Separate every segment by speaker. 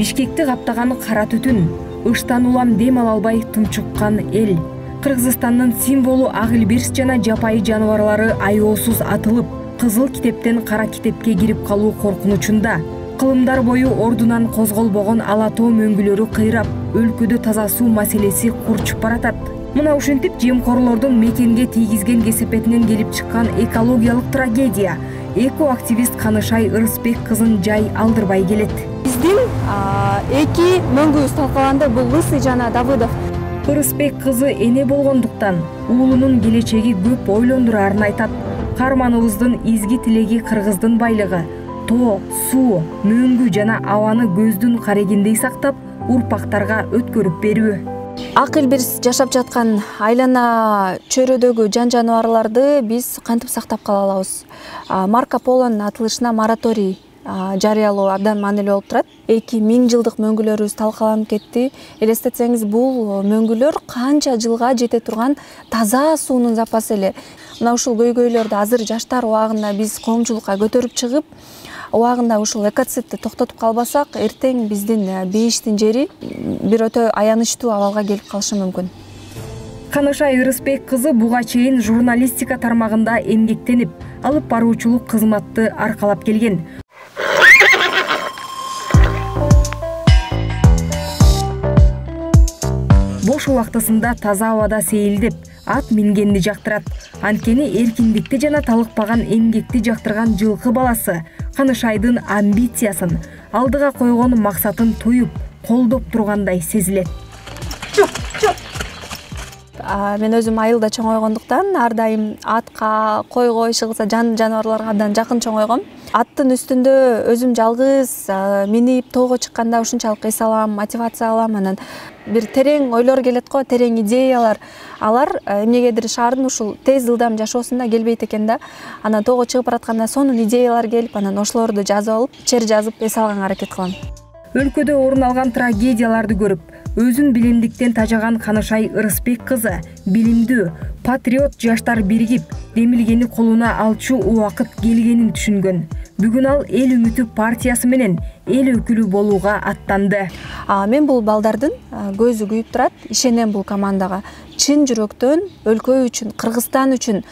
Speaker 1: Бишкекти каптаган кара түтүн, ыштан улам дем ала албай тунчуккан эл. Кыргызстандын символу ак илбирс жана жапайы жаныбарлары аеосуз атылып, кызыл китептен кара китепке кирип калуу коркунучунда. Кылымдар бою ордунан козголбогон ала тоо мөңгүлөрү кыйрап, өлкөдө таза суу маселеси курчуп баратат. Мына ушинтип жемкорлордун мекенге тийгизген кесепетинен келип чыккан экологиялык трагедия экоактивист Канышай Ырысбек кызын жай алдырбай келет.
Speaker 2: Биздин эки мөңгүбүз талкаланды, бул Лысый жана Давыдов.
Speaker 1: Ырысбек кызы эне болгондуктан уулунун келечеги көп ойлондурарын айтат. Карманыбыздын изги тилеги кыргыздын байлыгы, тоо, суу, мөңгү жана абаны көздүн карегиндей сактап, урпактарга өткөрүп берүү.
Speaker 2: Ак илбирс жашап жаткан айлана чөйрөдөгү жаныбарларды биз кантип сактап кала алабыз? Марко Полонун атылышына мораторий жарыялоо абдан маанилүү болуп турат. 2000 жылдык мөңгүлөрүбүз талкаланып кетти. Элестетсеңиз, бул мөңгүлөр канча жылга жете турган таза суунун запасы эле. Мына ушул көйгөйлөрдү азыр жаштар убагында биз коомчулукка көтөрүп чыгып, убагында ушул экоцидти токтотуп калбасак, эртең биздин бейиштин жери бир өтө аянычтуу абалга келип калышы мүмкүн.
Speaker 1: Канышай Ырысбек кызы буга чейин журналистика тармагында эмгектенип, алып баруучулук кызматты аркалап келген. Бош убактысында таза абада сейилдеп, ат мингенди жактырат. Анткени эркиндикти жана талыкпаган эмгекти жактырган жылкы баласы Канышайдын амбициясын, алдыга койгон максатын туюп, колдоп тургандай сезилет.
Speaker 2: Мен өзүм айылда чоңойгондуктан ар дайым атка, койго, иши кылса жаныбарларга абдан жакын чоңойгом. Аттын үстүндө өзүм жалгыз минип тоого чыкканда ушунчалык эс алам, мотивация алам. Анан бир терең ойлор келет го, терең идеялар. Алар эмнегедир шаардын ушул тез ылдам жашоосунда келбейт экен да. Анан тоого чыгып баратканда сонун идеялар келип, анан ошолорду жазып алып, чер жазып эс алганга аракет кылам.
Speaker 1: Өлкөдө орун алган трагедияларды көрүп, өзүн билимдиктен тажаган Канышай Ырысбек кызы билимдүү, патриот жаштар биригип, демилгени колуна алчу убакыт келгенин түшүнгөн. Бүгүн ал эл үмүтү партиясы менен эл өкүлү болууга аттанды.
Speaker 2: Мен бул балдардын көзү күйүп турат, ишенем бул командага. Чын жүрөктөн өлкө үчүн, Кыргызстан үчүн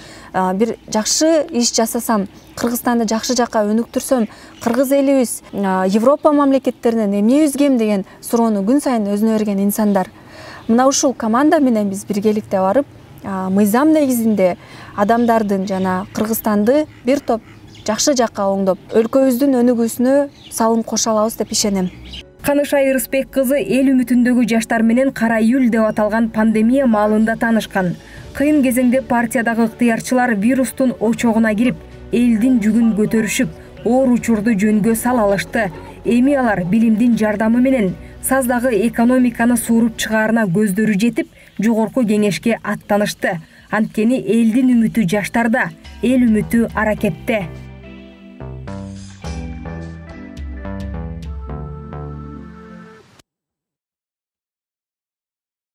Speaker 2: бир жакшы иш жасасам, Кыргызстанды жакшы жакка өнүктүрсөм, кыргыз элибиз Европа мамлекеттеринен эмне үзгем деген суроону күн сайын өзүнө берген инсандар. Мына ушул команда менен биз биргеликте барып, мыйзам негизинде адамдардын жана Кыргызстанды бир топ жакшы жакка оңдоп, өлкөбүздүн өнүгүүсүнө салым кошо алабыз деп ишенем.
Speaker 1: Канышай Ырысбек кызы эл үмүтүндөгү жаштар менен кара июль деп аталган пандемия маалында таанышкан. Кыйын кезеңде партиядагы ыктыярчылар вирустун очогуна кирип, элдин жүгүн көтөрүшүп, оор учурду жөнгө сала алышты. Эми алар билимдин жардамы менен саздагы экономиканы сууруп чыгаарына көздөрү жетип, жогорку кеңешке аттанышты. Анткени элдин үмүтү жаштарда, эл үмүтү аракетте.